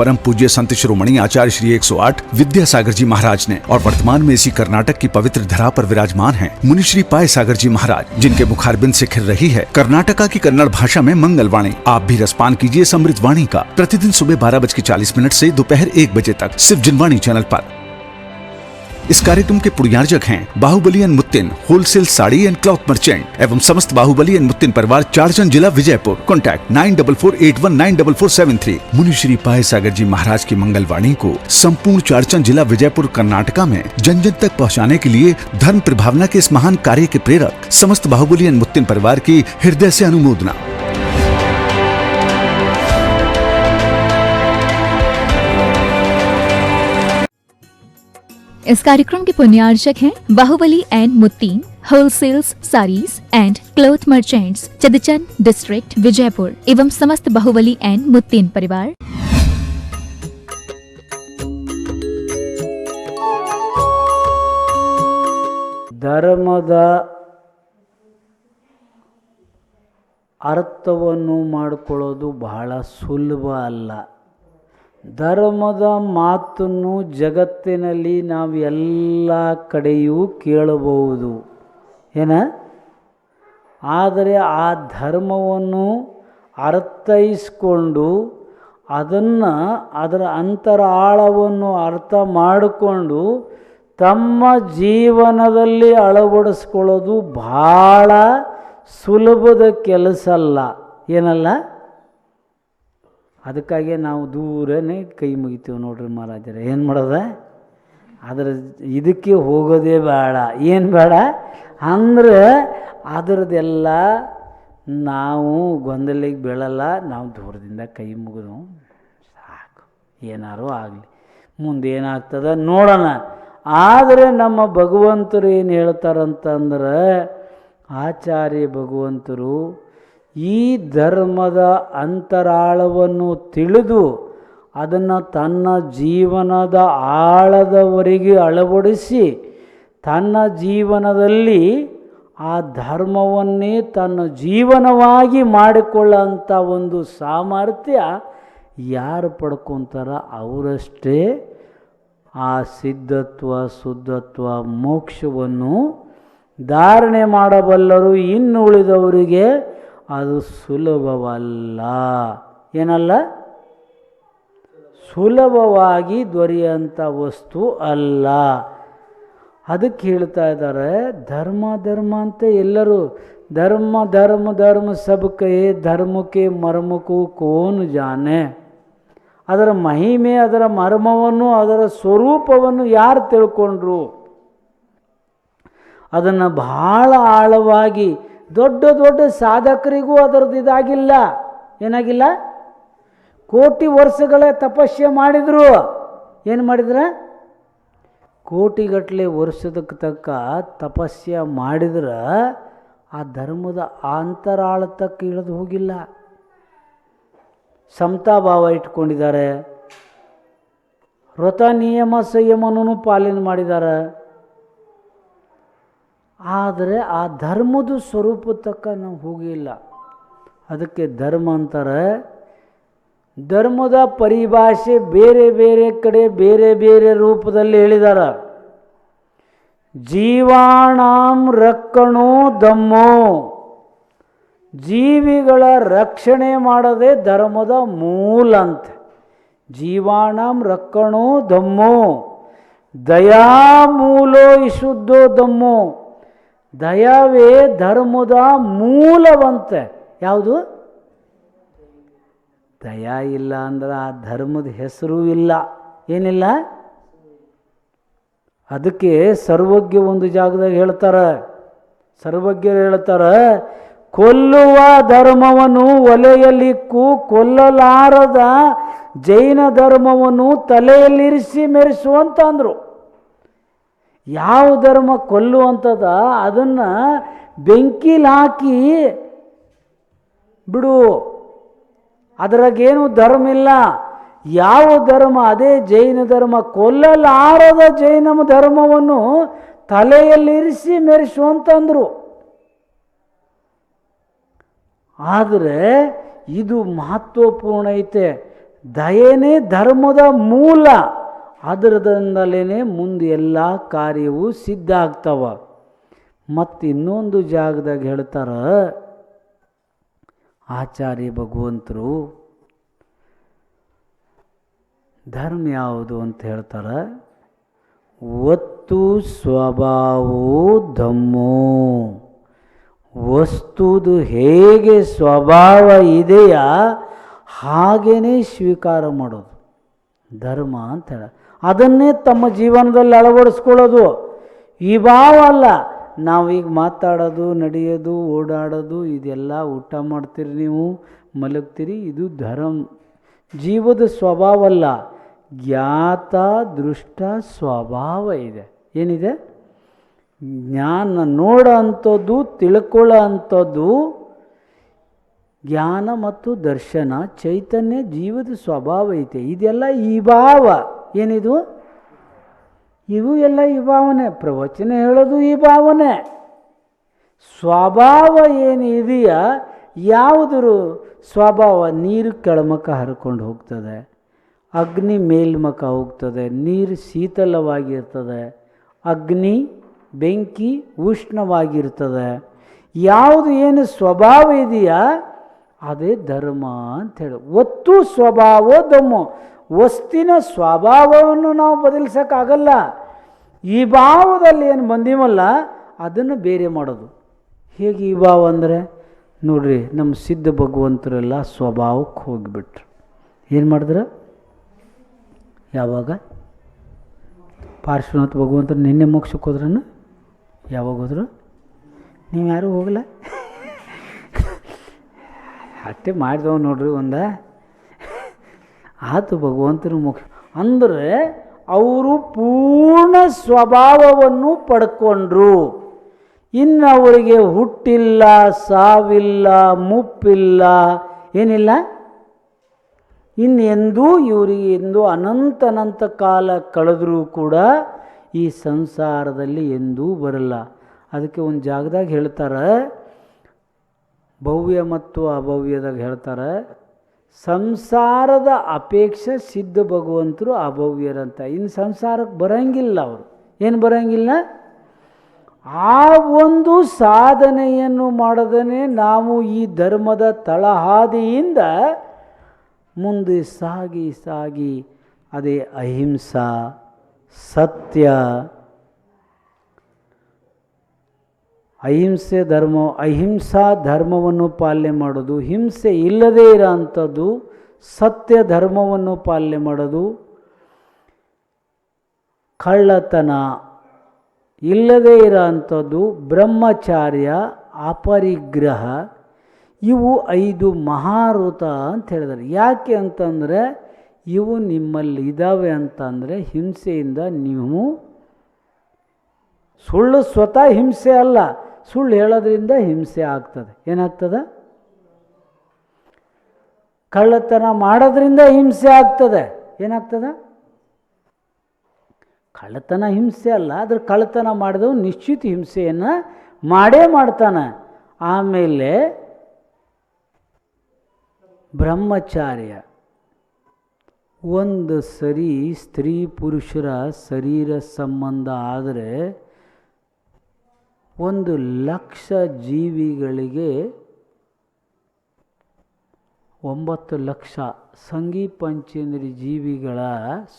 परम पूज्य संत शिरोमणि आचार्य श्री 108 विद्यासागर जी महाराज ने और वर्तमान में इसी कर्नाटक की पवित्र धरा पर विराजमान हैं मुनि श्री पाय सागर जी महाराज, जिनके मुखारबिंद से खिल रही है कर्नाटका की कन्नड़ भाषा में मंगलवाणी। आप भी रसपान कीजिए समृद्ध वाणी का प्रतिदिन सुबह 12:40 से दोपहर 1 बजे तक सिर्फ जिनवाणी चैनल पर। इस कार्यक्रम के पुण्यार्जक हैं Bahubali and Muttin wholesale sari and cloth merchant एवं समस्त बाहुबली एंड मुत्तिन परिवार, चारचंद जिला विजयपुर। कॉन्टैक्ट 9448194473। मुनि श्री पाय सागर जी महाराज की मंगलवाणी को संपूर्ण चारचंद जिला विजयपुर कर्नाटका में जन जन तक पहुंचाने के लिए धर्म प्रभावना के इस महान कार्य के प्रेरक समस्त बाहुबली एंड मुत्तिन परिवार की हृदय से अनुमोदना। इस कार्यक्रम के पुण्यार्जक हैं Bahubali and Muttin wholesales saris and cloth merchants, Chadchan district Vijayapur एवं समस्त बाहुबली एंड मुत्तीन परिवार। ಧರ್ಮದ ಅರ್ಥವನ್ನು ಮಾಡಿಕೊಳ್ಳೋದು ಬಹಳ ಸುಲಭ ಅಲ್ಲ. ಧರ್ಮದ ಮಾತನ್ನು ಜಗತ್ತಿನಲ್ಲಿ ನಾವು ಎಲ್ಲ ಕಡೆಯೂ ಕೇಳಬಹುದು ಏನ, ಆದರೆ ಆ ಧರ್ಮವನ್ನು ಅರ್ಥೈಸ್ಕೊಂಡು ಅದರ ಅಂತರಾಳವನ್ನು ಅರ್ಥ ಮಾಡಿಕೊಂಡು ತಮ್ಮ ಜೀವನದಲ್ಲಿ ಅಳವಡಿಸ್ಕೊಳ್ಳೋದು ಭಾಳ ಸುಲಭದ ಕೆಲಸ ಅಲ್ಲ, ಏನಲ್ಲ. ಅದಕ್ಕಾಗಿ ನಾವು ದೂರನೇ ಕೈ ಮುಗಿತೀವಿ ನೋಡ್ರಿ ಮಹಾರಾಜರ. ಏನು ಮಾಡೋದ, ಅದರ ಇದಕ್ಕೆ ಹೋಗೋದೇ ಬೇಡ. ಏನು ಬೇಡ ಅಂದ್ರೆ ಅದರದ್ದೆಲ್ಲ ನಾವು ಗೊಂದಲಿಗೆ ಬೀಳಲ್ಲ. ನಾವು ದೂರದಿಂದ ಕೈ ಮುಗಿದು ಸಾಕು, ಏನಾರು ಆಗಲಿ, ಮುಂದೆ ಏನಾಗ್ತದೆ ನೋಡೋಣ. ಆದರೆ ನಮ್ಮ ಭಗವಂತರು ಏನು ಹೇಳ್ತಾರಂತಂದ್ರೆ, ಆಚಾರ್ಯ ಭಗವಂತರು ಈ ಧರ್ಮದ ಅಂತರಾಳವನ್ನು ತಿಳಿದು ಅದನ್ನು ತನ್ನ ಜೀವನದ ಆಳದವರೆಗೆ ಅಳವಡಿಸಿ ತನ್ನ ಜೀವನದಲ್ಲಿ ಆ ಧರ್ಮವನ್ನೇ ತನ್ನ ಜೀವನವಾಗಿ ಮಾಡಿಕೊಳ್ಳೋಂಥ ಒಂದು ಸಾಮರ್ಥ್ಯ ಯಾರು ಪಡ್ಕೊತಾರ ಅವರಷ್ಟೇ ಆ ಸಿದ್ಧತ್ವ ಶುದ್ಧತ್ವ ಮೋಕ್ಷವನ್ನು ಧಾರಣೆ ಮಾಡಬಲ್ಲರು. ಇನ್ನು ಉಳಿದವರಿಗೆ ಅದು ಸುಲಭವಲ್ಲ, ಏನಲ್ಲ, ಸುಲಭವಾಗಿ ದೊರೆಯುವಂಥ ವಸ್ತು ಅಲ್ಲ. ಅದಕ್ಕೆ ಹೇಳ್ತಾ ಇದ್ದಾರೆ, ಧರ್ಮ ಧರ್ಮ ಅಂತ ಎಲ್ಲರೂ ಧರ್ಮ ಧರ್ಮ ಧರ್ಮ ಸಬ್ಕೆ ಧರ್ಮಕ್ಕೆ ಮರ್ಮಕ್ಕೂ ಕೋನು ಜಾನೆ. ಅದರ ಮಹಿಮೆ, ಅದರ ಮರ್ಮವನ್ನು, ಅದರ ಸ್ವರೂಪವನ್ನು ಯಾರು ತಿಳ್ಕೊಂಡ್ರು, ಅದನ್ನು ಬಹಳ ಆಳವಾಗಿ ದೊಡ್ಡ ದೊಡ್ಡ ಸಾಧಕರಿಗೂ ಅದರದ್ದು ಇದಾಗಿಲ್ಲ, ಏನಾಗಿಲ್ಲ. ಕೋಟಿ ವರ್ಷಗಳ ತಪಸ್ಸೆ ಮಾಡಿದರು. ಏನು ಮಾಡಿದ್ರೆ, ಕೋಟಿಗಟ್ಟಲೆ ವರ್ಷದಕ್ಕೆ ತಕ್ಕ ತಪಸ್ಸೆ ಮಾಡಿದ್ರೆ ಆ ಧರ್ಮದ ಅಂತರಾಳ ತಕ್ಕ ಇಳಿದು ಹೋಗಿಲ್ಲ. ಸಮತಾಭಾವ ಇಟ್ಕೊಂಡಿದ್ದಾರೆ, ವ್ರತ ನಿಯಮ ಸಂಯಮನೂ ಪಾಲನೆ ಮಾಡಿದ್ದಾರೆ. ಆದರೆ ಆ ಧರ್ಮದ ಸ್ವರೂಪ ತಕ್ಕ ನಾವು ಹೋಗಿಲ್ಲ. ಅದಕ್ಕೆ ಧರ್ಮ ಅಂತಾರೆ. ಧರ್ಮದ ಪರಿಭಾಷೆ ಬೇರೆ ಬೇರೆ ಕಡೆ ಬೇರೆ ಬೇರೆ ರೂಪದಲ್ಲಿ ಹೇಳಿದ್ದಾರೆ. ಜೀವಾಣಾಂ ರಕ್ಷಣೋ ಧಮ್ಮೋ, ಜೀವಿಗಳ ರಕ್ಷಣೆ ಮಾಡೋದೇ ಧರ್ಮದ ಮೂಲ ಅಂತ. ಜೀವಾಣಾಂ ರಕ್ಷಣೋ ಧಮ್ಮೋ ದಯಾ ಮೂಲೋ ವಿಶುದ್ಧೋ ಧಮ್ಮೋ, ದಯವೇ ಧರ್ಮದ ಮೂಲವಂತೆ. ಯಾವುದು ದಯಾ ಇಲ್ಲ ಅಂದ್ರೆ ಆ ಧರ್ಮದ ಹೆಸರು ಇಲ್ಲ, ಏನಿಲ್ಲ. ಅದಕ್ಕೆ ಸರ್ವಜ್ಞ ಒಂದು ಜಾಗದಾಗ ಹೇಳ್ತಾರೆ, ಸರ್ವಜ್ಞರು ಹೇಳ್ತಾರೆ, ಕೊಲ್ಲುವ ಧರ್ಮವನ್ನು ಒಲೆಯಲ್ಲಿಕ್ಕೂ ಕೊಲ್ಲಲಾರದ ಜೈನ ಧರ್ಮವನ್ನು ತಲೆಯಲ್ಲಿರಿಸಿ ಮೆರೆಸುವಂತ ಅಂದರು. ಯಾವ ಧರ್ಮ ಕೊಲ್ಲುವಂಥದ ಅದನ್ನು ಬೆಂಕಿಲಿ ಹಾಕಿ ಬಿಡು, ಅದರಾಗೇನು ಧರ್ಮ ಇಲ್ಲ. ಯಾವ ಧರ್ಮ, ಅದೇ ಜೈನ ಧರ್ಮ, ಕೊಲ್ಲಲಾರದ ಜೈನ ಧರ್ಮವನ್ನು ತಲೆಯಲ್ಲಿರಿಸಿ ಮೆರೆಸುವಂತಂದರು. ಆದರೆ ಇದು ಮಹತ್ವಪೂರ್ಣ ಐತೆ. ದಯೆನೇ ಧರ್ಮದ ಮೂಲ. ಅದರದಿಂದಲೇ ಮುಂದೆ ಎಲ್ಲ ಕಾರ್ಯವೂ ಸಿದ್ಧ ಆಗ್ತಾವ. ಮತ್ತು ಇನ್ನೊಂದು ಜಾಗದಾಗ ಹೇಳ್ತಾರ ಆಚಾರ್ಯ ಭಗವಂತರು, ಧರ್ಮ ಯಾವುದು ಅಂತ ಹೇಳ್ತಾರೆ, ವಸ್ತು ಸ್ವಭಾವೋ ಧಮ್ಮೋ. ವಸ್ತುದು ಹೇಗೆ ಸ್ವಭಾವ ಇದೆಯಾ ಹಾಗೇ ಸ್ವೀಕಾರ ಮಾಡೋದು ಧರ್ಮ ಅಂತ ಹೇಳ. ಅದನ್ನೇ ತಮ್ಮ ಜೀವನದಲ್ಲಿ ಅಳವಡಿಸ್ಕೊಳ್ಳೋದು. ಈ ಭಾವ ಅಲ್ಲ. ನಾವೀಗ ಮಾತಾಡೋದು, ನಡೆಯೋದು, ಓಡಾಡೋದು, ಇದೆಲ್ಲ ಊಟ ಮಾಡ್ತೀರಿ, ನೀವು ಮಲಗ್ತೀರಿ, ಇದು ಧರ್ಮ ಜೀವದ ಸ್ವಭಾವ ಅಲ್ಲ. ಜ್ಞಾತ ದೃಷ್ಟ ಸ್ವಭಾವ ಇದೆ. ಏನಿದೆ? ಜ್ಞಾನ ನೋಡೋ ಅಂಥದ್ದು, ತಿಳ್ಕೊಳ್ಳೋ ಅಂಥದ್ದು ಜ್ಞಾನ ಮತ್ತು ದರ್ಶನ, ಚೈತನ್ಯ, ಜೀವದ ಸ್ವಭಾವ ಐತೆ. ಇದೆಲ್ಲ ಈ ಭಾವ. ಏನಿದು? ಇವು ಎಲ್ಲ ಈ ಭಾವನೆ. ಪ್ರವಚನ ಹೇಳೋದು ಈ ಭಾವನೆ. ಸ್ವಭಾವ ಏನು ಇದೆಯಾ, ಯಾವುದ್ರ ಸ್ವಭಾವ? ನೀರು ಕೆಳಮುಖ ಹರ್ಕೊಂಡು ಹೋಗ್ತದೆ, ಅಗ್ನಿ ಮೇಲ್ಮುಖ ಹೋಗ್ತದೆ, ನೀರು ಶೀತಲವಾಗಿರ್ತದೆ, ಅಗ್ನಿ ಬೆಂಕಿ ಉಷ್ಣವಾಗಿರ್ತದೆ. ಯಾವುದು ಏನು ಸ್ವಭಾವ ಇದೆಯಾ ಅದೇ ಧರ್ಮ ಅಂಥೇಳಿ. ಒತ್ತು ಸ್ವಭಾವ ಧಮ್ಮ. ವಸ್ತಿನ ಸ್ವಭಾವವನ್ನು ನಾವು ಬದಲಿಸೋಕ್ಕಾಗಲ್ಲ. ಈ ಭಾವದಲ್ಲಿ ಏನು ಬಂದೀವಲ್ಲ ಅದನ್ನು ಬೇರೆ ಮಾಡೋದು. ಹೇಗೆ ಈ ಭಾವ ಅಂದರೆ ನೋಡ್ರಿ, ನಮ್ಮ ಸಿದ್ಧ ಭಗವಂತರೆಲ್ಲ ಸ್ವಭಾವಕ್ಕೆ ಹೋಗಿಬಿಟ್ರು. ಏನು ಮಾಡಿದ್ರು? ಯಾವಾಗ? ಪಾರ್ಶ್ವನಾಥ ಭಗವಂತರು ನಿನ್ನೆ ಮೋಕ್ಷಕ್ಕೆ ಹೋದ್ರನು? ಯಾವಾಗ ಹೋದ್ರು? ನೀವು ಯಾರೂ ಹೋಗಲ್ಲ. ಅಷ್ಟೇ ಮಾಡಿದವ ನೋಡ್ರಿ. ಆತು ಭಗವಂತನ ಮೋಕ್ಷ ಅಂದರೆ ಅವರು ಪೂರ್ಣ ಸ್ವಭಾವವನ್ನು ಪಡ್ಕೊಂಡ್ರು. ಇನ್ನು ಅವರಿಗೆ ಹುಟ್ಟಿಲ್ಲ, ಸಾವಿಲ್ಲ, ಮುಪ್ಪಿಲ್ಲ, ಏನಿಲ್ಲ. ಇನ್ನೆಂದೂ ಇವರಿಗೆ ಎಂದು ಅನಂತ ಕಾಲ ಕಳೆದರೂ ಕೂಡ ಈ ಸಂಸಾರದಲ್ಲಿ ಎಂದೂ ಬರಲ್ಲ. ಅದಕ್ಕೆ ಒಂದು ಜಾಗದಾಗ ಹೇಳ್ತಾರೆ, ಭವ್ಯ ಮತ್ತು ಅಭವ್ಯದಾಗ ಹೇಳ್ತಾರೆ, ಸಂಸಾರದ ಅಪೇಕ್ಷೆ ಸಿದ್ಧ ಭಗವಂತರು ಅಭವ್ಯರಂತ. ಇನ್ನು ಸಂಸಾರಕ್ಕೆ ಬರಂಗಿಲ್ಲ ಅವರು. ಏನು ಬರಂಗಿಲ್ಲ? ಆ ಒಂದು ಸಾಧನೆಯನ್ನು ಮಾಡದೇ ನಾವು ಈ ಧರ್ಮದ ತಳಹಾದಿಯಿಂದ ಮುಂದೆ ಸಾಗಿ ಅದೇ ಅಹಿಂಸಾ, ಸತ್ಯ, ಅಹಿಂಸಾ ಧರ್ಮವನ್ನು ಪಾಲನೆ ಮಾಡೋದು, ಹಿಂಸೆ ಇಲ್ಲದೇ ಇರೋ ಅಂಥದ್ದು ಸತ್ಯ ಧರ್ಮವನ್ನು ಪಾಲನೆ ಮಾಡೋದು, ಕಳ್ಳತನ ಇಲ್ಲದೇ ಇರೋ ಅಂಥದ್ದು ಬ್ರಹ್ಮಚಾರ್ಯ, ಅಪರಿಗ್ರಹ, ಇವು 5 ಮಹಾವೃತ ಅಂತ ಹೇಳಿದ್ದಾರೆ. ಯಾಕೆ ಅಂತಂದರೆ ಇವು ನಿಮ್ಮಲ್ಲಿ ಇದ್ದಾವೆ ಅಂತಂದರೆ ಹಿಂಸೆಯಿಂದ ನೀವು ಸುಳ್ಳು ಸ್ವತಃ ಹಿಂಸೆ ಅಲ್ಲ, ಸುಳ್ಳು ಹೇಳೋದ್ರಿಂದ ಹಿಂಸೆ ಆಗ್ತದೆ. ಏನಾಗ್ತದೆ? ಕಳ್ಳತನ ಮಾಡೋದ್ರಿಂದ ಹಿಂಸೆ ಆಗ್ತದೆ. ಏನಾಗ್ತದೆ? ಕಳ್ಳತನ ಹಿಂಸೆ ಅಲ್ಲ, ಅದ್ರ ಕಳ್ಳತನ ಮಾಡಿದವು ನಿಶ್ಚಿತ ಹಿಂಸೆಯನ್ನು ಮಾಡೇ ಮಾಡ್ತಾನೆ. ಆಮೇಲೆ ಬ್ರಹ್ಮಚಾರ್ಯ, ಒಂದು ಸರಿ ಸ್ತ್ರೀ ಪುರುಷರ ಶರೀರ ಸಂಬಂಧ ಆದರೆ 1,00,000 ಜೀವಿಗಳಿಗೆ 9,00,000 ಸಂಘಿ ಪಂಚೇಂದ್ರಿ ಜೀವಿಗಳ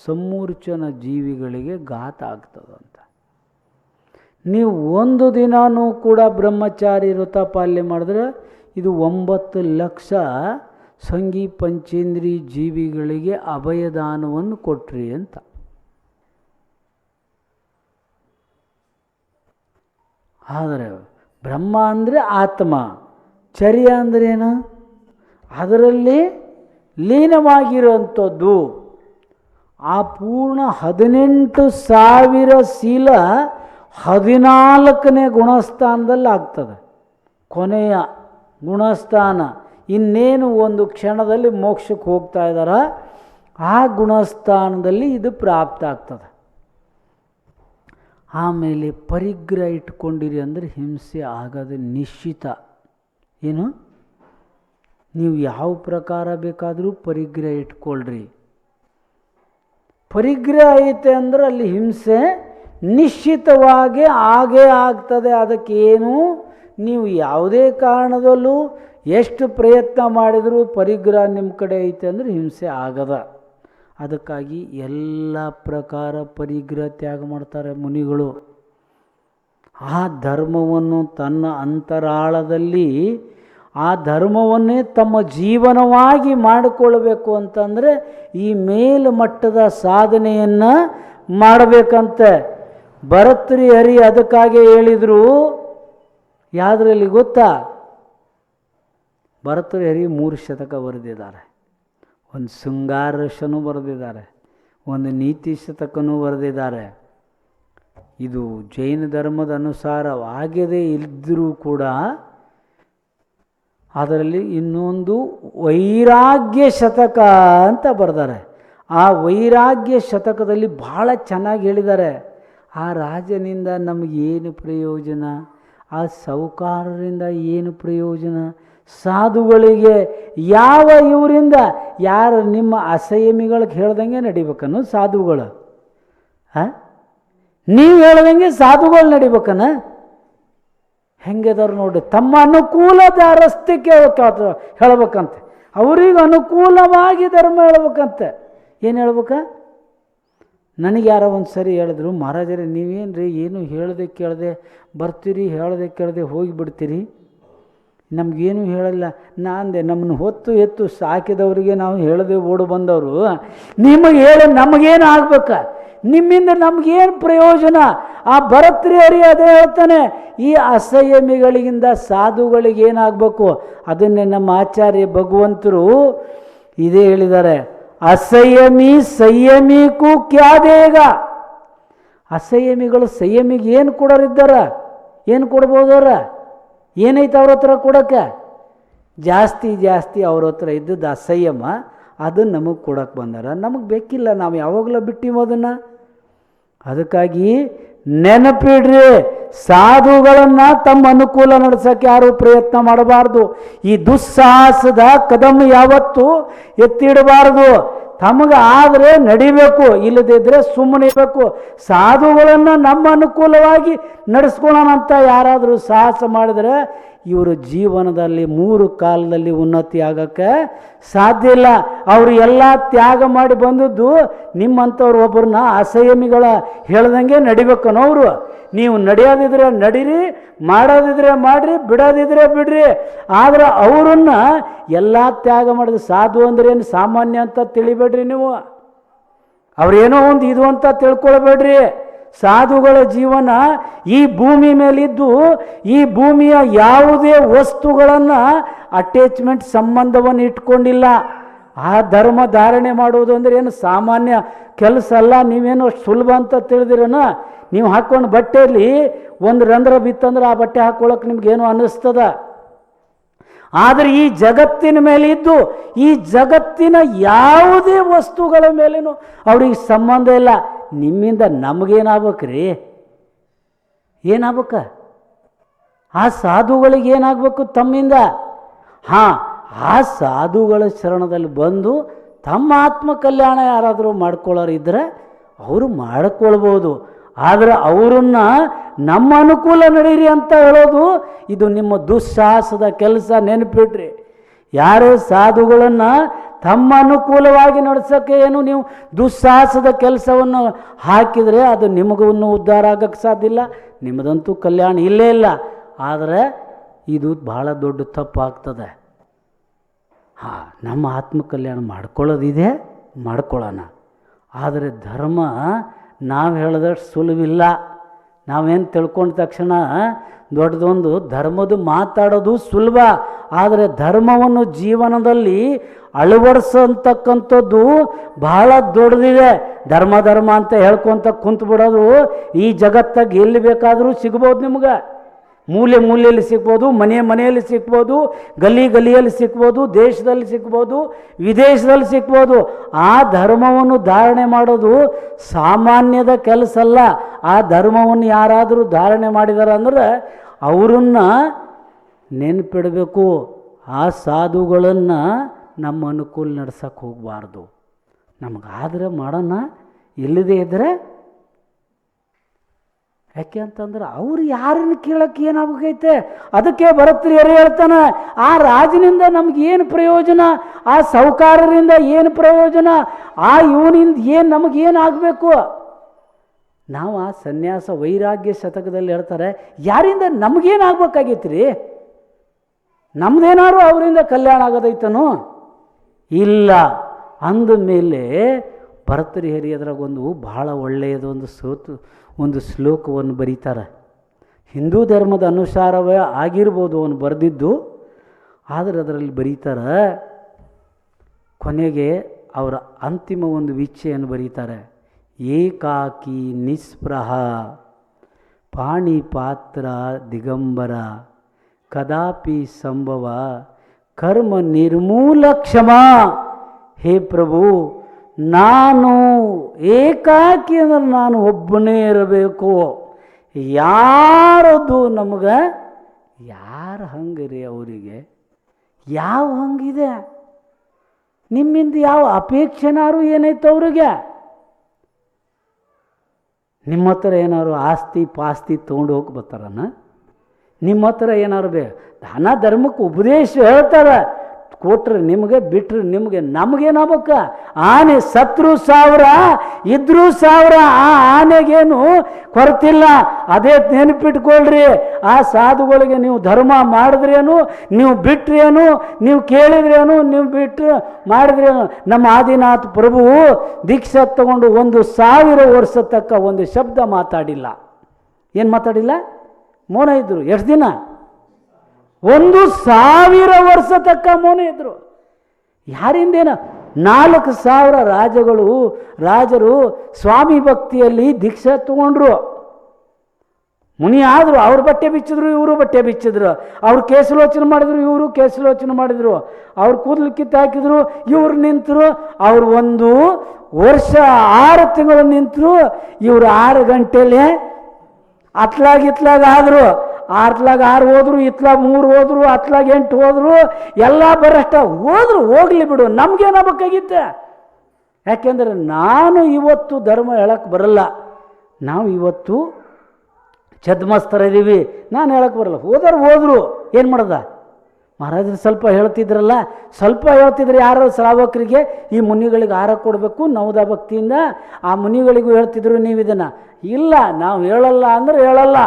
ಸಮೂರ್ಛನ ಜೀವಿಗಳಿಗೆ ಘಾತ ಆಗ್ತದಂತ. ನೀವು ಒಂದು ದಿನಾನೂ ಕೂಡ ಬ್ರಹ್ಮಚಾರಿ ವ್ರತ ಪಾಲನೆ ಮಾಡಿದ್ರೆ ಇದು 9,00,000 ಸಂಘಿ ಪಂಚೇಂದ್ರಿ ಜೀವಿಗಳಿಗೆ ಅಭಯದಾನವನ್ನು ಕೊಟ್ರಿ ಅಂತ. ಆದರೆ ಬ್ರಹ್ಮ ಅಂದರೆ ಆತ್ಮ, ಚರ್ಯ ಅಂದ್ರೇನು? ಅದರಲ್ಲಿ ಲೀನವಾಗಿರುವಂಥದ್ದು. ಆ ಪೂರ್ಣ 18,000 ಶೀಲ 14ನೇ ಗುಣಸ್ಥಾನದಲ್ಲಿ ಆಗ್ತದೆ. ಕೊನೆಯ ಗುಣಸ್ಥಾನ. ಇನ್ನೇನು ಒಂದು ಕ್ಷಣದಲ್ಲಿ ಮೋಕ್ಷಕ್ಕೆ ಹೋಗ್ತಾ ಇದ್ದಾರ, ಆ ಗುಣಸ್ಥಾನದಲ್ಲಿ ಇದು ಪ್ರಾಪ್ತ ಆಗ್ತದೆ. ಆಮೇಲೆ ಪರಿಗ್ರಹ ಇಟ್ಕೊಂಡಿರಿ ಅಂದರೆ ಹಿಂಸೆ ಆಗೋದು ನಿಶ್ಚಿತ. ಏನು? ನೀವು ಯಾವ ಪ್ರಕಾರ ಬೇಕಾದರೂ ಪರಿಗ್ರಹ ಇಟ್ಕೊಳ್ರಿ. ಪರಿಗ್ರಹ ಐತೆ ಅಂದರೆ ಅಲ್ಲಿ ಹಿಂಸೆ ನಿಶ್ಚಿತವಾಗಿ ಆಗೇ ಆಗ್ತದೆ. ಅದಕ್ಕೇನು ನೀವು ಯಾವುದೇ ಕಾರಣದಲ್ಲೂ ಎಷ್ಟು ಪ್ರಯತ್ನ ಮಾಡಿದರೂ ಪರಿಗ್ರಹ ನಿಮ್ಮ ಕಡೆ ಐತೆ ಅಂದರೆ ಹಿಂಸೆ ಆಗದ. ಅದಕ್ಕಾಗಿ ಎಲ್ಲ ಪ್ರಕಾರ ಪರಿಗ್ರಹ ತ್ಯಾಗ ಮಾಡ್ತಾರೆ ಮುನಿಗಳು. ಆ ಧರ್ಮವನ್ನು ತನ್ನ ಅಂತರಾಳದಲ್ಲಿ ಆ ಧರ್ಮವನ್ನೇ ತಮ್ಮ ಜೀವನವಾಗಿ ಮಾಡಿಕೊಳ್ಬೇಕು ಅಂತಂದರೆ ಈ ಮೇಲ್ಮಟ್ಟದ ಸಾಧನೆಯನ್ನು ಮಾಡಬೇಕಂತೆ. ಭರತೃಹರಿ ಅದಕ್ಕಾಗಿ ಹೇಳಿದರು. ಯಾವುದರಲ್ಲಿ ಗೊತ್ತಾ? ಭರತೃಹರಿ 3 ಶತಕ ಬರೆದಿದ್ದಾರೆ. ಒಂದು ಶೃಂಗಾರ ರಸನೂ ಬರೆದಿದ್ದಾರೆ, ಒಂದು ನೀತಿ ಶತಕನೂ ಬರೆದಿದ್ದಾರೆ. ಇದು ಜೈನ ಧರ್ಮದ ಅನುಸಾರವಾಗದೇ ಇದ್ದರೂ ಕೂಡ ಅದರಲ್ಲಿ ಇನ್ನೊಂದು ವೈರಾಗ್ಯ ಶತಕ ಅಂತ ಬರೆದಾರೆ. ಆ ವೈರಾಗ್ಯ ಶತಕದಲ್ಲಿ ಭಾಳ ಚೆನ್ನಾಗಿ ಹೇಳಿದ್ದಾರೆ. ಆ ರಾಜನಿಂದ ನಮಗೇನು ಪ್ರಯೋಜನ, ಆ ಸಾಹುಕಾರರಿಂದ ಏನು ಪ್ರಯೋಜನ, ಸಾಧುಗಳಿಗೆ ಯಾವ ಇವರಿಂದ ಯಾರು ನಿಮ್ಮ ಅಸಂಯಮಿಗಳಿಗೆ ಹೇಳ್ದಂಗೆ ನಡಿಬೇಕನ್ನು ಸಾಧುಗಳು, ನೀವು ಹೇಳ್ದಂಗೆ ಸಾಧುಗಳು ನಡಿಬೇಕನ? ಹೆಂಗೆದಾರು ನೋಡಿ, ತಮ್ಮ ಅನುಕೂಲದ ರಸ್ತೆಗೆ ಹೇಳ್ಬೇಕಂತೆ, ಅವ್ರಿಗೆ ಅನುಕೂಲವಾಗಿ ಧರ್ಮ ಹೇಳ್ಬೇಕಂತೆ. ಏನು ಹೇಳ್ಬೇಕ? ನನಗೆ ಯಾರೋ ಒಂದು ಸರಿ ಹೇಳಿದ್ರು, ಮಹಾರಾಜರೇ ನೀವೇನು ರೀ ಏನು ಹೇಳದೆ ಕೇಳದೆ ಬರ್ತೀರಿ, ಹೇಳದೆ ಕೇಳದೆ ಹೋಗಿಬಿಡ್ತೀರಿ, ನಮಗೇನು ಹೇಳಲ್ಲ. ನಾಂದೆ ನಮ್ಮನ್ನು ಹೊತ್ತು ಎತ್ತು ಸಾಕಿದವರಿಗೆ ನಾವು ಹೇಳದೆ ಓಡು ಬಂದವರು ನಿಮಗೆ ಹೇಳಿ ನಮಗೇನು ಆಗ್ಬೇಕ, ನಿಮ್ಮಿಂದ ನಮಗೇನು ಪ್ರಯೋಜನ? ಆ ಭರತೃಹರಿ ಅದೇ ಹೇಳ್ತಾನೆ, ಈ ಅಸಂಯಮಿಗಳಿಗಿಂದ ಸಾಧುಗಳಿಗೇನಾಗಬೇಕು ಅದನ್ನೇ ನಮ್ಮ ಆಚಾರ್ಯ ಭಗವಂತರು ಇದೇ ಹೇಳಿದ್ದಾರೆ. ಅಸಂಯಮಿ ಸಂಯಮಿಗೂ ಕ್ಯಾದೇಗ. ಅಸಂಯಮಿಗಳು ಸಂಯಮಿಗೆ ಏನು ಕೊಡೋರಿದ್ದಾರ? ಏನು ಕೊಡ್ಬೋದವ್ರ? ಏನೈತೆ ಅವ್ರ ಹತ್ರ ಕೊಡೋಕ್ಕೆ? ಜಾಸ್ತಿ ಅವ್ರ ಹತ್ರ ಇದ್ದದ್ದು ಅಸಂಯಮ, ಅದನ್ನು ನಮಗೆ ಕೊಡೋಕ್ಕೆ ಬಂದಾರ. ನಮಗೆ ಬೇಕಿಲ್ಲ, ನಾವು ಯಾವಾಗಲೂ ಬಿಟ್ಟಿವ ಅದನ್ನು. ಅದಕ್ಕಾಗಿ ನೆನಪಿಡ್ರಿ, ಸಾಧುಗಳನ್ನು ತಮ್ಮ ಅನುಕೂಲ ನಡೆಸೋಕ್ಕೆ ಯಾರೂ ಪ್ರಯತ್ನ ಮಾಡಬಾರ್ದು. ಈ ದುಸ್ಸಾಹಸದ ಕದಂ ಯಾವತ್ತೂ ಎತ್ತಿಡಬಾರ್ದು. ತಮಗೆ ಆದರೆ ನಡಿಬೇಕು, ಇಲ್ಲದಿದ್ದರೆ ಸುಮ್ಮನೆ ಇರಬೇಕು. ಸಾಧುಗಳನ್ನು ನಮ್ಮ ಅನುಕೂಲವಾಗಿ ನಡೆಸ್ಕೊಳ್ಳೋಣ ಅಂತ ಯಾರಾದರೂ ಸಾಹಸ ಮಾಡಿದರೆ ಇವರು ಜೀವನದಲ್ಲಿ 3 ಕಾಲದಲ್ಲಿ ಉನ್ನತಿ ಆಗೋಕ್ಕೆ ಸಾಧ್ಯ ಇಲ್ಲ. ಅವರು ಎಲ್ಲ ತ್ಯಾಗ ಮಾಡಿ ಬಂದದ್ದು ನಿಮ್ಮಂಥವ್ರು ಒಬ್ಬರನ್ನ ಅಸಂಯಮಿಗಳ ಹೇಳ್ದಂಗೆ ನಡಿಬೇಕನ್ನೋ ಅವರು. ನೀವು ನಡೆಯೋದಿದ್ರೆ ನಡೀರಿ, ಮಾಡೋದಿದ್ರೆ ಮಾಡಿರಿ, ಬಿಡೋದಿದ್ರೆ ಬಿಡ್ರಿ. ಆದರೆ ಅವರನ್ನು ಎಲ್ಲ ತ್ಯಾಗ ಮಾಡಿದ ಸಾಧು ಅಂದ್ರೆ ಏನು ಸಾಮಾನ್ಯ ಅಂತ ತಿಳಿಬೇಡ್ರಿ ನೀವು. ಅವ್ರೇನೋ ಒಂದು ಇದು ಅಂತ ತಿಳ್ಕೊಳ್ಬೇಡ್ರಿ. ಸಾಧುಗಳ ಜೀವನ ಈ ಭೂಮಿ ಮೇಲಿದ್ದು ಈ ಭೂಮಿಯ ಯಾವುದೇ ವಸ್ತುಗಳನ್ನು ಅಟ್ಯಾಚ್ಮೆಂಟ್ ಸಂಬಂಧವನ್ನು ಇಟ್ಕೊಂಡಿಲ್ಲ. ಆ ಧರ್ಮ ಧಾರಣೆ ಮಾಡುವುದು ಅಂದರೆ ಏನು ಸಾಮಾನ್ಯ ಕೆಲಸ ಅಲ್ಲ. ನೀವೇನು ಸುಲಭ ಅಂತ ತಿಳಿದಿರನ? ನೀವು ಹಾಕ್ಕೊಂಡು ಬಟ್ಟೆಯಲ್ಲಿ ಒಂದು ರಂಧ್ರ ಬಿತ್ತಂದ್ರೆ ಆ ಬಟ್ಟೆ ಹಾಕ್ಕೊಳ್ಳೋಕೆ ನಿಮ್ಗೇನು ಅನ್ನಿಸ್ತದ? ಆದರೆ ಈ ಜಗತ್ತಿನ ಮೇಲೆ ಇದ್ದು ಈ ಜಗತ್ತಿನ ಯಾವುದೇ ವಸ್ತುಗಳ ಮೇಲೇನು ಅವ್ರಿಗೆ ಸಂಬಂಧ ಇಲ್ಲ. ನಿಮ್ಮಿಂದ ನಮಗೇನಾಗ್ಬೇಕ್ರಿ? ಏನಾಗ್ಬೇಕ? ಆ ಸಾಧುಗಳಿಗೆ ಏನಾಗಬೇಕು ತಮ್ಮಿಂದ? ಆ ಸಾಧುಗಳ ಶರಣದಲ್ಲಿ ಬಂದು ತಮ್ಮ ಆತ್ಮ ಕಲ್ಯಾಣ ಯಾರಾದರೂ ಮಾಡ್ಕೊಳ್ಳೋರಿದ್ದರೆ ಅವರು ಮಾಡ್ಕೊಳ್ಬೋದು. ಆದರೆ ಅವರನ್ನ ನಮ್ಮ ಅನುಕೂಲ ನಡೀರಿ ಅಂತ ಹೇಳೋದು ಇದು ನಿಮ್ಮ ದುಸ್ಸಾಹಸದ ಕೆಲಸ. ನೆನಪಿಡ್ರಿ, ಯಾರೇ ಸಾಧುಗಳನ್ನು ತಮ್ಮ ಅನುಕೂಲವಾಗಿ ನಡೆಸೋಕ್ಕೆ ಏನು ನೀವು ದುಸ್ಸಾಹಸದ ಕೆಲಸವನ್ನು ಹಾಕಿದರೆ ಅದು ನಿಮಗೂ ಉದ್ಧಾರ ಆಗೋಕ್ಕೆ ಸಾಧ್ಯ ಇಲ್ಲ, ನಿಮ್ಮದಂತೂ ಕಲ್ಯಾಣ ಇಲ್ಲೇ ಇಲ್ಲ. ಆದರೆ ಇದು ಭಾಳ ದೊಡ್ಡ ತಪ್ಪಾಗ್ತದೆ. ನಮ್ಮ ಆತ್ಮ ಕಲ್ಯಾಣ ಮಾಡ್ಕೊಳ್ಳೋದಿದೆ, ಮಾಡ್ಕೊಳ್ಳೋಣ. ಆದರೆ ಧರ್ಮ ನಾವು ಹೇಳಿದಷ್ಟು ಸುಲಭಿಲ್ಲ. ನಾವೇನು ತಿಳ್ಕೊಂಡ ತಕ್ಷಣ ದೊಡ್ಡದೊಂದು ಧರ್ಮದ ಮಾತಾಡೋದು ಸುಲಭ, ಆದರೆ ಧರ್ಮವನ್ನು ಜೀವನದಲ್ಲಿ ಅಳವಡಿಸತಕ್ಕಂಥದ್ದು ಬಹಳ ದೊಡ್ಡದಿದೆ. ಧರ್ಮ ಅಂತ ಹೇಳ್ಕೊತ ಕುಂತು ಬಿಡೋದು ಈ ಜಗತ್ತಾಗ ಎಲ್ಲಿ ಬೇಕಾದರೂ ಸಿಗ್ಬೋದು. ನಿಮ್ಗೆ ಮೂಲೆಯಲ್ಲಿ ಸಿಗ್ಬೋದು, ಮನೆಯಲ್ಲಿ ಸಿಗ್ಬೋದು, ಗಲ್ಲಿಯಲ್ಲಿ ಸಿಗ್ಬೋದು, ದೇಶದಲ್ಲಿ ಸಿಗ್ಬೋದು, ವಿದೇಶದಲ್ಲಿ ಸಿಗ್ಬೋದು. ಆ ಧರ್ಮವನ್ನು ಧಾರಣೆ ಮಾಡೋದು ಸಾಮಾನ್ಯದ ಕೆಲಸ ಅಲ್ಲ. ಆ ಧರ್ಮವನ್ನು ಯಾರಾದರೂ ಧಾರಣೆ ಮಾಡಿದಾರೆ ಅಂದರೆ ಅವರನ್ನು ನೆನಪಿಡಬೇಕು. ಆ ಸಾಧುಗಳನ್ನು ನಮ್ಮ ಅನುಕೂಲ ನಡ್ಸಕ್ಕೆ ಹೋಗಬಾರ್ದು. ನಮಗಾದ್ರೆ ಮಾಡೋಣ, ಇಲ್ಲದೇ ಇದ್ದರೆ ಯಾಕೆ ಅಂತಂದ್ರೆ ಅವ್ರು ಯಾರನ್ನು ಕೇಳಕ್ಕೆ ಏನಾಗೈತೆ. ಅದಕ್ಕೆ ಭರತೃಹರಿ ಹೇಳ್ತಾನೆ, ಆ ರಾಜನಿಂದ ನಮಗೇನು ಪ್ರಯೋಜನ, ಆ ಸಾಹುಕಾರರಿಂದ ಏನು ಪ್ರಯೋಜನ, ಆ ಇವನಿಂದ ಏನು ನಮಗೇನು ಆಗಬೇಕು. ನಾವು ಆ ಸನ್ಯಾಸ ವೈರಾಗ್ಯ ಶತಕದಲ್ಲಿ ಹೇಳ್ತಾರೆ, ಯಾರಿಂದ ನಮಗೇನಾಗಬೇಕಾಗೈತಿ ರೀ, ನಮ್ದೇನಾದ್ರು ಅವರಿಂದ ಕಲ್ಯಾಣ ಆಗೋದೈತನೋ ಇಲ್ಲ. ಅಂದಮೇಲೆ ಭರತೃಹರಿ ಅದ್ರಾಗೊಂದು ಭಾಳ ಒಳ್ಳೆಯದೊಂದು ಒಂದು ಶ್ಲೋಕವನ್ನು ಬರೀತಾರೆ. ಹಿಂದೂ ಧರ್ಮದ ಅನುಸಾರವೇ ಆಗಿರ್ಬೋದು ಅವನು ಬರೆದಿದ್ದು, ಆದರೆ ಅದರಲ್ಲಿ ಬರೀತಾರೆ, ಕೊನೆಗೆ ಅವರ ಅಂತಿಮ ಒಂದು ವಿಚ್ಛೆಯನ್ನು ಬರೀತಾರೆ. ಏಕಾಕಿ ನಿಸ್ಪೃಹ ಪಾಣಿಪಾತ್ರ ದಿಗಂಬರ ಕದಾಪಿ ಸಂಭವ ಕರ್ಮ ನಿರ್ಮೂಲ ಕ್ಷಮ. ಹೇ ಪ್ರಭು, ನಾನು ಏಕಾಕಿ ಅಂದ್ರೆ ನಾನು ಒಬ್ಬನೇ ಇರಬೇಕು. ಯಾರದು ನಮಗೆ, ಯಾರು ಹಂಗ್ರಿ ಅವರಿಗೆ ಯಾವ ಹಂಗಿದೆ, ನಿಮ್ಮಿಂದ ಯಾವ ಅಪೇಕ್ಷೆನಾರು ಏನೈತೆ ಅವ್ರಿಗೆ. ನಿಮ್ಮ ಹತ್ರ ಏನಾದ್ರು ಆಸ್ತಿ ಪಾಸ್ತಿ ತೊಗೊಂಡು ಹೋಗಿ ಬರ್ತಾರನ, ನಿಮ್ಮ ಹತ್ರ ಏನಾರು ದಾನ ಧರ್ಮಕ್ಕೆ ಉಪದೇಶ ಹೇಳ್ತಾರೆ, ಕೊಟ್ರೆ ನಿಮಗೆ ಬಿಟ್ರೆ ನಿಮಗೆ, ನಮಗೇನಾಗಬೇಕ. ಆನೆ ಸತ್ರು 1000 ಇದ್ರೂ 1000, ಆ ಆನೆಗೇನು ಕೊರತಿಲ್ಲ. ಅದೇ ನೆನಪಿಟ್ಕೊಳ್ರಿ, ಆ ಸಾಧುಗಳಿಗೆ ನೀವು ಧರ್ಮ ಮಾಡಿದ್ರೇನು, ನೀವು ಬಿಟ್ರೇನು, ನೀವು ಕೇಳಿದ್ರೇನು, ನೀವು ಬಿಟ್ಟರೆ ಮಾಡಿದ್ರೇನು. ನಮ್ಮ ಆದಿನಾಥ್ ಪ್ರಭು ದೀಕ್ಷೆ ತಗೊಂಡು 1000 ವರ್ಷ ತಕ್ಕ ಒಂದು ಶಬ್ದ ಮಾತಾಡಿಲ್ಲ. ಏನು ಮಾತಾಡಿಲ್ಲ? ಮೌನ ಇದ್ರು. ಎಷ್ಟು ದಿನ? 1000 ವರ್ಷ ತಕ್ಕ ಮೌನ ಇದ್ರು. ಯಾರಿಂದೇನ? 4000 ರಾಜರು ಸ್ವಾಮಿ ಭಕ್ತಿಯಲ್ಲಿ ದೀಕ್ಷೆ ತಗೊಂಡ್ರು, ಮುನಿ ಆದರು. ಅವ್ರು ಬಟ್ಟೆ ಬಿಚ್ಚಿದ್ರು, ಇವರು ಬಟ್ಟೆ ಬಿಚ್ಚಿದ್ರು. ಅವ್ರು ಕೇಸಲೋಚನೆ ಮಾಡಿದ್ರು, ಇವರು ಕೇಸಲೋಚನೆ ಮಾಡಿದ್ರು. ಅವ್ರು ಕೂದಲು ಕಿತ್ತು ಹಾಕಿದ್ರು, ಇವ್ರು ನಿಂತರು. ಅವ್ರು 1 ವರ್ಷ 6 ತಿಂಗಳು ನಿಂತರು. ಇವರು 6 ಗಂಟೆಲೆ ಇತ್ಲಾಗ ಆದರು. 6 ಹೋದ್ರು, 3 ಹೋದ್ರು, 8 ಹೋದ್ರು, ಎಲ್ಲ ಬರಷ್ಟ ಹೋದ್ರು. ಹೋಗ್ಲಿ ಬಿಡು, ನಮ್ಗೇನಾಗಬೇಕಾಗಿತ್ತೆ. ಯಾಕೆಂದರೆ ನಾನು ಇವತ್ತು ಧರ್ಮ ಹೇಳಕ್ಕೆ ಬರಲ್ಲ, ನಾವು ಇವತ್ತು ಛದ್ಮಸ್ತರಿದ್ದೀವಿ, ನಾನು ಹೇಳಕ್ಕೆ ಬರಲ್ಲ. ಹೋದ್ರು ಏನು ಮಾಡೋದ? ಮಹಾರಾಜರು ಸ್ವಲ್ಪ ಹೇಳ್ತಿದ್ರಲ್ಲ, ಸ್ವಲ್ಪ ಹೇಳ್ತಿದ್ರೆ ಯಾರು ಶ್ರಾವಕರಿಗೆ ಈ ಮುನಿಗಳಿಗೆ ಆಹಾರ ಕೊಡಬೇಕು ನವದ ಭಕ್ತಿಯಿಂದ, ಆ ಮುನಿಗಳಿಗೂ ಹೇಳ್ತಿದ್ರು ನೀವು ಇದನ್ನು. ಇಲ್ಲ, ನಾವು ಹೇಳಲ್ಲ ಅಂದರೆ ಹೇಳಲ್ಲ.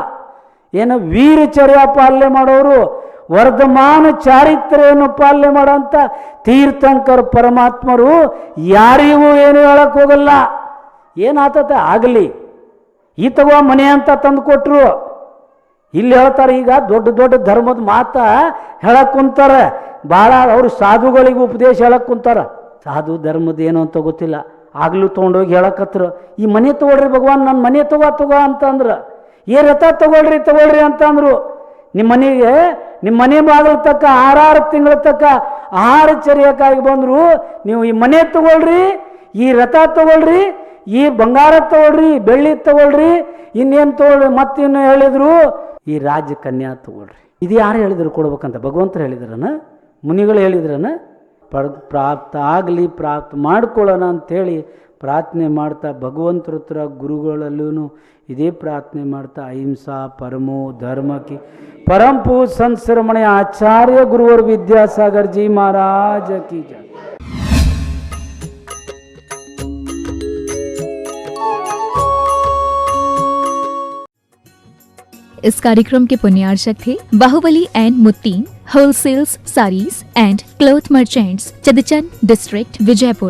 ಏನು ವೀರಚರ್ಯ ಪಾಲನೆ ಮಾಡೋರು, ವರ್ಧಮಾನ ಚಾರಿತ್ರ್ಯವನ್ನು ಪಾಲನೆ ಮಾಡೋಂಥ ತೀರ್ಥಂಕರ ಪರಮಾತ್ಮರು ಯಾರಿಗೂ ಏನು ಹೇಳಕ್ಕೆ ಹೋಗಲ್ಲ. ಏನಾಗ್ತದ ಆಗಲಿ, ಈ ತಗೋ ಮನೆ ಅಂತ ತಂದು ಕೊಟ್ಟರು. ಇಲ್ಲಿ ಹೇಳ್ತಾರೆ, ಈಗ ದೊಡ್ಡ ಧರ್ಮದ ಮಾತ ಹೇಳಕ್ಕೆ ಕುಂತಾರೆ. ಭಾಳ ಅವರು ಸಾಧುಗಳಿಗೆ ಉಪದೇಶ ಹೇಳಕ್ಕೆ ಕುಂತಾರ. ಸಾಧು ಧರ್ಮದ ಏನು ಅಂತ ಗೊತ್ತಿಲ್ಲ, ಆಗಲೂ ತೊಗೊಂಡೋಗಿ ಹೇಳಕತ್ರು, ಈ ಮನೆ ತೊಗೊಳ್ರಿ ಭಗವಾನ್, ನನ್ನ ಮನೆ ತಗೋ ಅಂತಂದ್ರೆ. ರಥ ತಗೊಳ್ರಿ ಅಂತಂದ್ರು. ನಿಮ್ಮ ಮನೆ ಬಾಗಿಲು ತಕ್ಕ 6 ತಿಂಗಳ ತಕ್ಕ ಆಹಾರ ಚರ್ಯಕ್ಕಾಗಿ ಬಂದರು. ನೀವು ಈ ಮನೆ ತಗೊಳ್ರಿ, ಈ ರಥ ತಗೊಳ್ರಿ, ಈ ಬಂಗಾರ ತಗೊಳ್ರಿ, ಬೆಳ್ಳಿ ತಗೊಳ್ರಿ, ಇನ್ನೇನು ತಗೊಳ್ರಿ, ಮತ್ತಿನ್ನು ಹೇಳಿದ್ರು ಈ ರಾಜ್ಯ ಕನ್ಯಾ ತಗೊಳ್ರಿ. ಇದು ಯಾರು ಹೇಳಿದ್ರು ಕೊಡ್ಬೇಕಂತ? ಭಗವಂತರು ಹೇಳಿದ್ರನ? ಮುನಿಗಳು ಹೇಳಿದ್ರನ? ಪ್ರಾಪ್ತ ಆಗಲಿ, ಪ್ರಾಪ್ತ ಮಾಡ್ಕೊಳ್ಳೋಣ ಅಂಥೇಳಿ ಪ್ರಾರ್ಥನೆ ಮಾಡ್ತಾ ಭಗವಂತರ ಹತ್ರ ಗುರುಗಳಲ್ಲೂ ಇದೇ ಪ್ರಾರ್ಥನೆ ಮಾಡ್ತಾ ಅಹಿಂಸಾ ಪರಮೋ ಧರ್ಮಕ್ಕೆ ಪರಂಪೂ ಸಂಸ್ರಮಣೆ ಆಚಾರ್ಯ ಗುರುವರ್ ವಿದ್ಯಾಸಾगर जी महाराज की जय। इस कार्यक्रम के पुण्यार्चक थे Bahubali and Muttin wholesales saris and cloth merchants, Chadchan district, Vijaypur.